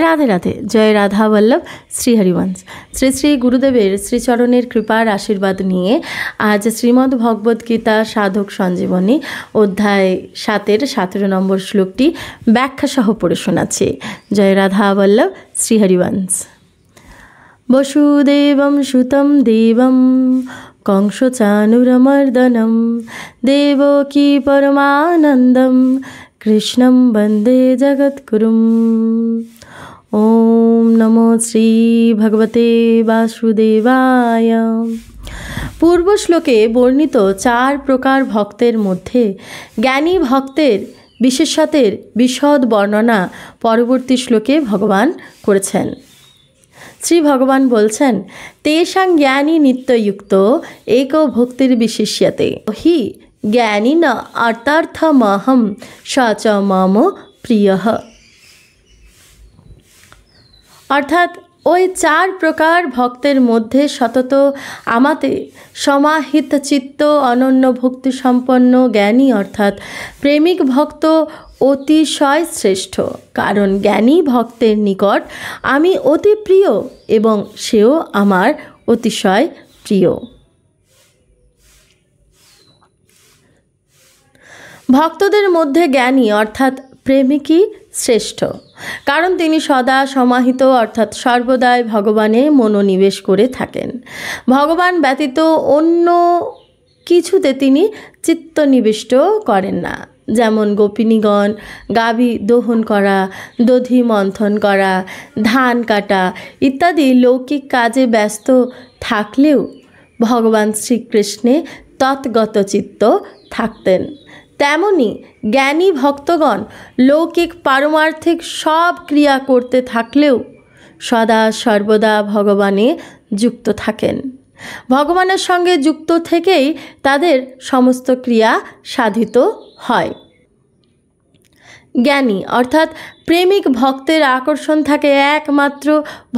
রাধে রাধে। জয় রাধা বল্লভ শ্রী হরিবংশ। শ্রী শ্রী গুরুদেবের শ্রীচরণের কৃপার আশীর্বাদ নিয়ে আজ শ্রীমদ্ ভগবদ্গীতা সাধক সঞ্জীবনী অধ্যায় 7-এর 17 নম্বর শ্লোকটি ব্যাখ্যাসহ পড়ে শোনাচ্ছি। জয় রাধা বল্লভ শ্রী হরিবংশ। বসুদেবং সুতং দেবং কংসচানুরমর্দনম দেবকী পরমানন্দম কৃষ্ণম বন্দে জগৎগুরুম। ওম নমো শ্রী ভগবতে বাসুদেবায়। পূর্ব শ্লোকে বর্ণিত 4 প্রকার ভক্তের মধ্যে জ্ঞানী ভক্তের বিশেষত্বের বিশদ বর্ণনা পরবর্তী শ্লোকে ভগবান করেছেন। শ্রী ভগবান বলছেন, তেষাং জ্ঞানী নিত্যযুক্ত এক ভক্তির বিশিষ্যতে হি জ্ঞানী ন অর্থার্থমহম স চ মম প্রিয়ঃ। অর্থাৎ ওই 4 প্রকার ভক্তের মধ্যে সতত আমাতে সমাহিত চিত্ত অনন্য ভক্তি সম্পন্ন জ্ঞানী অর্থাৎ প্রেমিক ভক্ত অতিশয় শ্রেষ্ঠ। কারণ জ্ঞানী ভক্তের নিকট আমি অতি প্রিয় এবং সেও আমার অতিশয় প্রিয়। ভক্তদের মধ্যে জ্ঞানী অর্থাৎ প্রেমিকই শ্রেষ্ঠ, কারণ তিনি সদা সমাহিত অর্থাৎ সর্বদাই ভগবানে মনোনিবেশ করে থাকেন। ভগবান ব্যতীত অন্য কিছুতে তিনি চিত্তনিবিষ্ট করেন না। যেমন গোপিনীগণ গাভী দোহন করা, দধি মন্থন করা, ধান কাটা ইত্যাদি লৌকিক কাজে ব্যস্ত থাকলেও ভগবান শ্রীকৃষ্ণে তৎগত চিত্ত থাকতেন। তেমনি জ্ঞানী ভক্তগণ লৌকিক পারমার্থিক সব ক্রিয়া করতে থাকলেও সদা সর্বদা ভগবানে যুক্ত থাকেন। ভগবানের সঙ্গে যুক্ত থেকেই তাদের সমস্ত ক্রিয়া সাধিত হয়। জ্ঞানী অর্থাৎ প্রেমিক ভক্তের আকর্ষণ থাকে একমাত্র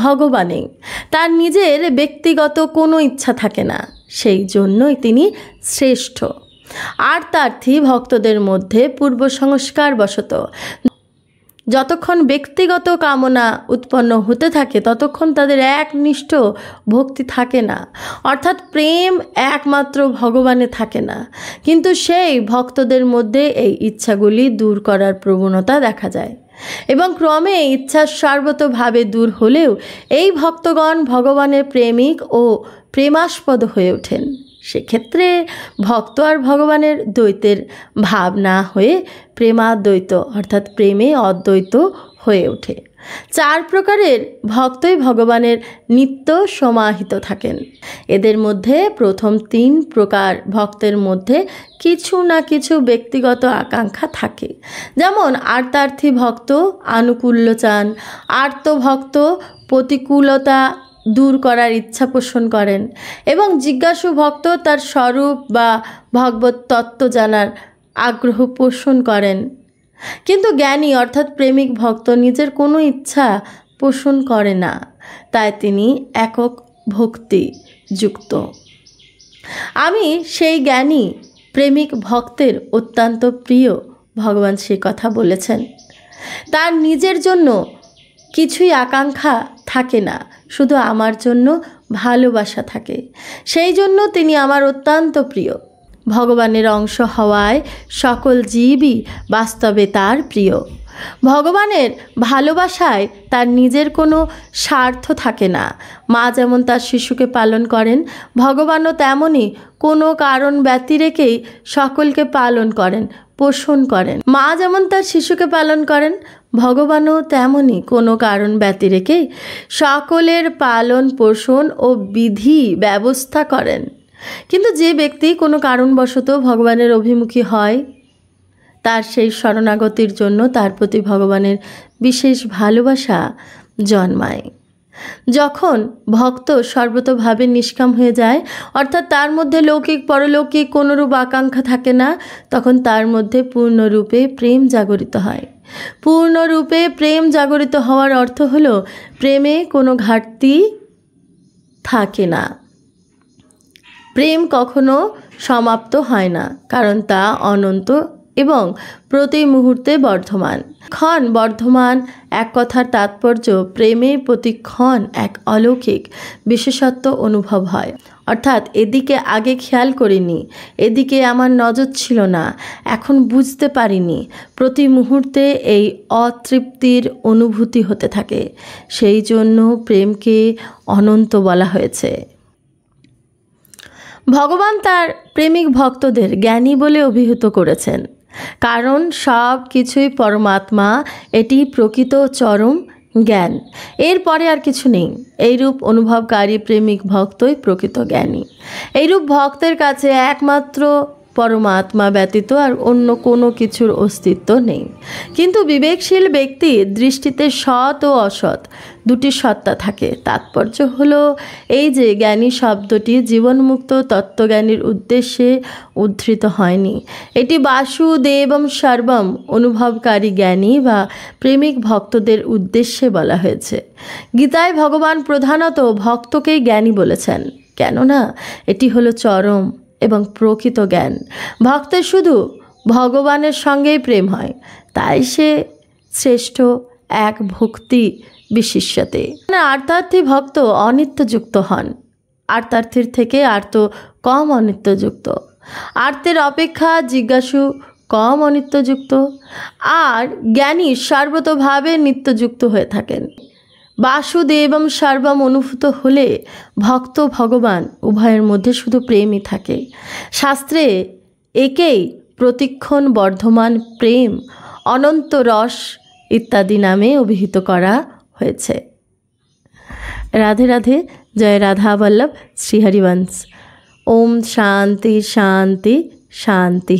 ভগবানে। তার নিজের ব্যক্তিগত কোনো ইচ্ছা থাকে না, সেই জন্যই তিনি শ্রেষ্ঠ। আর্তার্থী ভক্তদের মধ্যে পূর্ব সংস্কার বশত যতক্ষণ ব্যক্তিগত কামনা উৎপন্ন হতে থাকে ততক্ষণ তাদের একনিষ্ঠ ভক্তি থাকে না, অর্থাৎ প্রেম একমাত্র ভগবানে থাকে না। কিন্তু সেই ভক্তদের মধ্যে এই ইচ্ছাগুলি দূর করার প্রবণতা দেখা যায় এবং ক্রমে ইচ্ছা সর্বতভাবে দূর হলেও এই ভক্তগণ ভগবানের প্রেমিক ও প্রেমাস্পদ হয়ে ওঠেন। সেক্ষেত্রে ভক্ত আর ভগবানের দ্বৈতের ভাব না হয়ে প্রেমাদ্বৈত অর্থাৎ প্রেমে অদ্বৈত হয়ে ওঠে। 4 প্রকারের ভক্তই ভগবানের নিত্য সমাহিত থাকেন। এদের মধ্যে প্রথম 3 প্রকার ভক্তের মধ্যে কিছু না কিছু ব্যক্তিগত আকাঙ্ক্ষা থাকে। যেমন আর্তার্থী ভক্ত আনুকূল্য চান, আর্তভক্ত প্রতিকূলতা দূর করার ইচ্ছা পোষণ করেন এবং জিজ্ঞাসু ভক্ত তার স্বরূপ বা ভগবত তত্ত্ব জানার আগ্রহ পোষণ করেন। কিন্তু জ্ঞানী অর্থাৎ প্রেমিক ভক্ত নিজের কোনো ইচ্ছা পোষণ করে না, তাই তিনি একক ভক্তি যুক্ত। আমি সেই জ্ঞানী প্রেমিক ভক্তের অত্যন্ত প্রিয়। ভগবান সে কথা বলেছেন। তার নিজের জন্য কিছুই আকাঙ্ক্ষা থাকে না, শুধু আমার জন্য ভালোবাসা থাকে। সেই জন্য তিনি আমার অত্যন্ত প্রিয়। ভগবানের অংশ হওয়ায় সকল জীবই বাস্তবে তার প্রিয়। ভগবানের ভালোবাসায় তার নিজের কোনো স্বার্থ থাকে না। মা যেমন তার শিশুকে পালন করেন, ভগবানও তেমনই কোনো কারণ ব্যতিরেকেই সকলকে পালন করেন, পোষণ করেন। মা যেমন তার শিশুকে পালন করেন, ভগবানও তেমনই কোনো কারণ ব্যতিরেকেই সকলের পালন পোষণ ও বিধি ব্যবস্থা করেন। কিন্তু যে ব্যক্তি কোনো কারণবশত ভগবানের অভিমুখী হয়, তার সেই শরণাগতির জন্য তার প্রতি ভগবানের বিশেষ ভালোবাসা জন্মায়। যখন ভক্ত সর্বতোভাবে নিষ্কাম হয়ে যায়, অর্থাৎ তার মধ্যে লৌকিক পরলৌকিক কোনোরূপ আকাঙ্ক্ষা থাকে না, তখন তার মধ্যে পূর্ণরূপে প্রেম জাগরিত হয়। পূর্ণরূপে প্রেম জাগরিত হওয়ার অর্থ হলো প্রেমে কোনো ঘাটতি থাকে না। প্রেম কখনো সমাপ্ত হয় না, কারণ তা অনন্ত এবং প্রতি মুহূর্তে বর্ধমান। ক্ষণ বর্ধমান এক কথার তাৎপর্য প্রেমে প্রতিক্ষণ এক অলৌকিক বিশেষত্ব অনুভব হয়। অর্থাৎ এদিকে আগে খেয়াল করিনি, এদিকে আমার নজর ছিল না, এখন বুঝতে পারিনি, প্রতি মুহূর্তে এই অতৃপ্তির অনুভূতি হতে থাকে। সেই জন্য প্রেমকে অনন্ত বলা হয়েছে। ভগবান তার প্রেমিক ভক্তদের জ্ঞানী বলে অভিহিত করেছেন, কারণ সব কিছুই পরমাত্মা, এটি প্রকৃত চরম জ্ঞান, এরপরে আর কিছু নেই। এইরূপ অনুভবকারী প্রেমিক ভক্তই প্রকৃত জ্ঞানী। এইরূপ ভক্তের কাছে একমাত্র পরমাত্মা ব্যতীত আর অন্য কোনো কিছুর অস্তিত্ব নেই। কিন্তু বিবেকশীল ব্যক্তির দৃষ্টিতে সৎ ও অসৎ দুটি সত্তা থাকে। তাৎপর্য হলো এই যে জ্ঞানী শব্দটি জীবনমুক্ত তত্ত্বজ্ঞানীর উদ্দেশ্যে উদ্ধৃত হয়নি, এটি বাসুদেবম সর্বম অনুভবকারী জ্ঞানী বা প্রেমিক ভক্তদের উদ্দেশ্যে বলা হয়েছে। গীতায় ভগবান প্রধানত ভক্তকেই জ্ঞানী বলেছেন, কেননা এটি হলো চরম এবং প্রকৃত জ্ঞান। ভক্তের শুধু ভগবানের সঙ্গেই প্রেম হয়, তাই সে শ্রেষ্ঠ এক ভক্তি বিশিষ্যতে। আর্তার্থী ভক্ত অনিত্যযুক্ত হন, আর্তার্থীর থেকে আর্ত কম অনিত্যযুক্ত, আর্তের অপেক্ষা জিজ্ঞাসু কম অনিত্যযুক্ত, আর জ্ঞানী সর্বতোভাবে নিত্যযুক্ত হয়ে থাকেন। বাসুদেবম সর্বম অনুভূত হলে ভক্ত ভগবান উভয়ের মধ্যে শুধু প্রেমই থাকে। শাস্ত্রে একেই প্রতিক্ষণ বর্ধমান প্রেম, অনন্ত রস ইত্যাদি নামে অভিহিত করা হয়েছে। রাধে রাধে। জয় রাধা বল্লভ শ্রীহরিবংশ। ওম শান্তি শান্তি শান্তি।